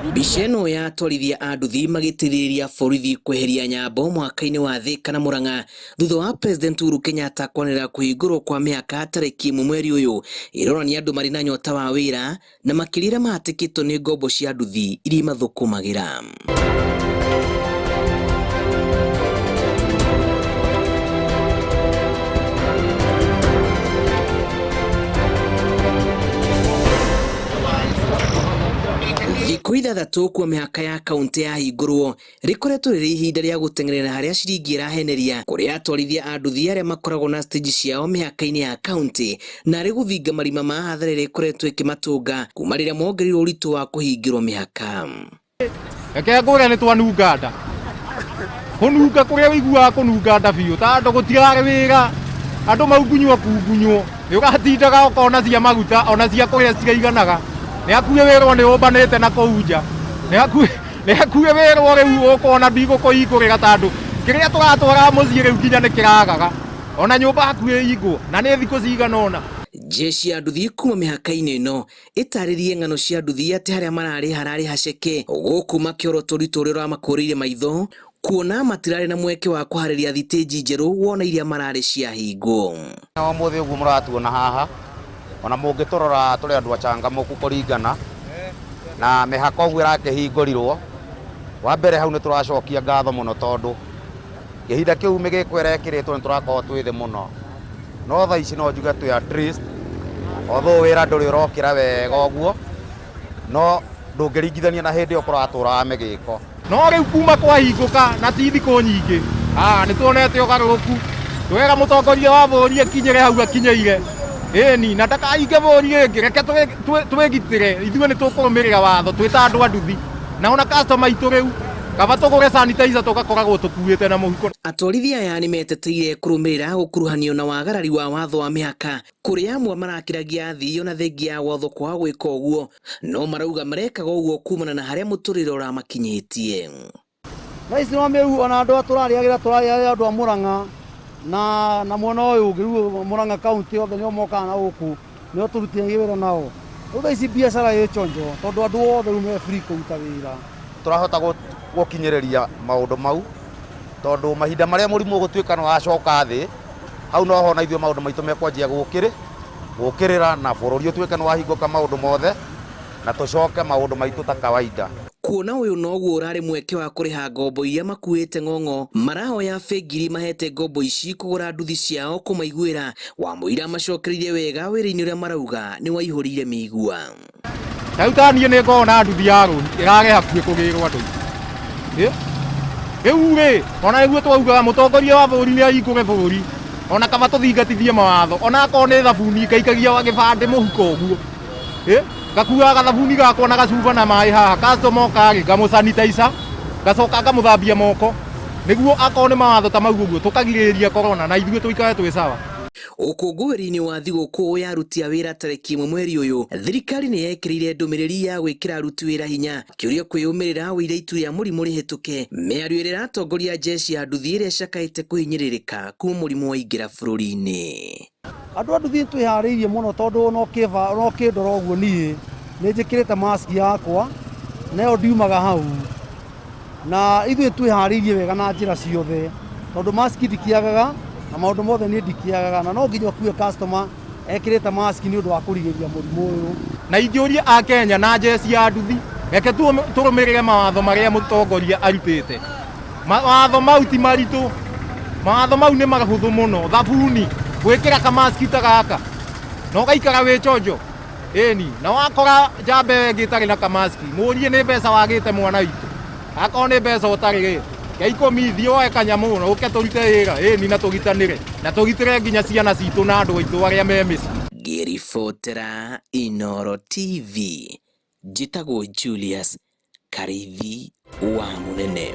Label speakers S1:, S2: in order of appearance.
S1: Mbica ĩno yatwarithia a nduthi magĩteithĩrĩria borithi kweheria nyambo mwaka-inĩ wa Thika na Murang'a thutha wa President Uhuru Kenyatta kwanĩrĩra kũhingũrwo kwa mĩhaka tarĩki 1 mweri ũyũ, ĩronania andũ marĩ na nyota wa wĩra na makĩria arĩa mahatĩkĩtwo nĩ ngombo cia nduthi iria imathũkũmagĩra. Thikũ ithathatũ kwa mĩhaka ya kaunti yahingũrwo rĩkoretwo rĩrĩ ihinda rĩa gũteng'erera harĩa ciringi ĩraheneria kũrĩ atwarithia a nduthi arĩa makoragwo na stage ciao mĩhaka-inĩ ya kaunti na arĩ gũthinga marima ma hathara ĩrĩa ĩkoretwo ĩkĩmatũnga kuma rĩrĩa mongereirwo ũritũ wa kũhingĩrwo mĩhaka.
S2: Reke ngũre nĩ twanunga nda kũnunga kũrĩa ũiguaga kũnunga nda biũ ta andũ gũtirarĩ wĩra andũ maungunywo kungunywo nĩũgatindaga ũkona cia maguta ona cia kũrĩa citigaiganaga nĩakuĩ wĩrwo nĩũmbanĩte na kũunja nĩakuĩ wĩrwo rĩu ũkona ndigũkũhingũrĩra tandũ kĩrĩa tũratwara mũciĩ rĩu nginya nĩkĩragaga ona nyũmba hakuhĩ hingwo na nĩ thikũ cigana ũna.
S1: Jeshi ya nduthi kuma mĩhaka-inĩ ĩno ĩtarĩrie ng'ano cia nduthi atĩ harĩa mararĩ hararĩ haceke gũkũ makĩorotwo ũritũ ũrĩa ũramakũrĩire maitho kuona matirarĩ na mweke wa kũharĩria thitĩnji njerũ wona iria mararĩ ciahingwo.
S3: Ũmũthĩ ũguo mũratuona haha ona mũngĩtũrora tũrĩ andũ achangamũku kũringana na mĩhaka ũguo ĩrakĩhingũrirwo. Wa mbere hau nĩ tũracokia ngatho mũno tondũ kĩhinda kĩu mĩgĩko ĩrekĩrĩtwo nĩ tũrakorwo twĩ thĩ mũno, no thaa ici no njuge twĩ at least although wĩra ndũrĩ ũrokĩra wega ũguo no ndũngĩringithania na hĩndĩ ĩyo kũratũraga mĩgĩko.
S2: No rĩu kuma kwahingũka na ti thikũ nyingĩ nĩ tuonete ũgarũrũku twega mũtongoria wa bũrũri akinyĩre hau akinyĩire ĩni na ndakahinge bũrũri ĩngĩ reke twĩgitĩre ithuĩ nĩ tũkũrũmĩrĩra watho twĩ ta andũ a nduthi na ona customer itũ rĩu kaba tũgũre sanitizer tũgakoragwo tũkuĩte na mũhuko.
S1: Atwarithia aya nĩ meteteire kũrũmĩrĩra gũkuruhanio na wagarari wa watho wa mĩhaka kũrĩ amwe marakĩragia athii ona thengia ya watho kwa gwĩka ũguo no marauga marekaga ũguo kumana na harĩa mũtũrĩre ũramakinyĩtie.
S4: Thaa ici no mĩu ona andũ tũrarĩagĩra andũ a Murang'a na mwena ũyũ ũngĩ rĩu Murang'a kaunti othe nĩo mokaga na gũkũ nĩo tũrutithanagia wĩra nao. Rĩu thaa ici biacara ĩ chonjo tondũ andũ othe rĩu me free kũruta wĩra.
S3: Tũrahota gũkinyĩrĩria maũndũ mau tondũ mahinda marĩa mũrimũ ũgũtuĩka nĩ wacoka thĩ hau noho na ithuĩ maũndũ maitũ mekwanjia gũkĩrĩra na bũrũri ũtuĩke nĩ wahingũka maũndũ mothe na tũcoke maũndũ maitũ ta kawaida.
S1: Kuona ũyũ noguo ũrarĩ mweke wa kũrĩha ngombo iria makuĩte ng'ong'o marahoya bengi mahete ngombo ici kũgũra nduthi ciao kũmaiguĩra wamũira macokereirie wega wĩra-inĩ ũrĩa marauga nĩ waihũrire mĩigua.
S2: Rĩu ta niĩ nĩ ngorwo na nduthi ya rũni ĩrarĩ hakuhĩ kũgĩrwo andũ rĩu rĩ ona nĩguo twaugaga mũtongoria wa bũrũri nĩ ahingũre bũrũri ona kaba tũthingatithie mawatho ona akorwo nĩ thabuni ngaikagia wa gĩbandĩ mũhuko ũguo ngakuaga thabuni gakwa na gacuba na maĩ haha customer okage ngamũsanitizer ngacoka ngamũthambia moko nĩguo akorwo nĩ mawatho ta mau ũguo tũkagirĩrĩria corona na ithuĩ tũikare twĩ sawa.
S1: Ũkũngũĩri-inĩ wa thigũkũ ya aruti a wĩra tarĩki 1 mweri ũyũ thirikari nĩ yekĩrĩire ndũmĩrĩri ya gwĩkĩra aruti wĩra hinya kĩũria kwĩyũmĩrĩra wĩira itu rĩa mũrimũ rĩhĩtũke mĩario ĩrĩa ĩratongoria jeshi ya nduthi ĩrĩa ĩcakaĩte kũhinyĩrĩrĩka kuma mũrimũ waingĩra bũrũri-inĩ.
S4: Andũ a nduthi twĩharĩirie mũno tondũ no kĩndora ũguo niĩ nĩ njĩkĩrĩte mask yakwa nayo ndiumaga hau na ithuĩ twĩharĩirie wega na njĩra ciothe tondũ mask ndikiagaga na maũndũ mothe nĩ ndikiagaga na no nginya kuwe customer ekĩrĩte mask nĩ ũndũ wa kũrigĩrĩria mũrimũ ũyũ.
S2: Na ingĩũria a Kenya na jeshi ya nduthi reke tũrũmĩrĩre mawatho marĩa mũtongoria arutĩte. Mawatho mau ti maritũ, mawatho mau nĩ mahũthũ mũno. Thabuni gwĩkĩra kamaski ta gaka no gaikara wĩ chonjo ĩni na wakora njambe ĩngĩ ĩtarĩ na kamaski mũrie nĩ mbeca wagĩte mwana witũ akorwo nĩ mbeca ũtarĩ rĩ gĩikũmithi oe kanyamũ no ũke tũrute wĩra ĩni na tũgitanĩre na tũgitĩre nginya ciana citũ na andũ aitũ arĩa me mĩciĩ.
S1: Ngĩribotera Inooro TV njĩtagwo Julius Karithi wa Mũnene.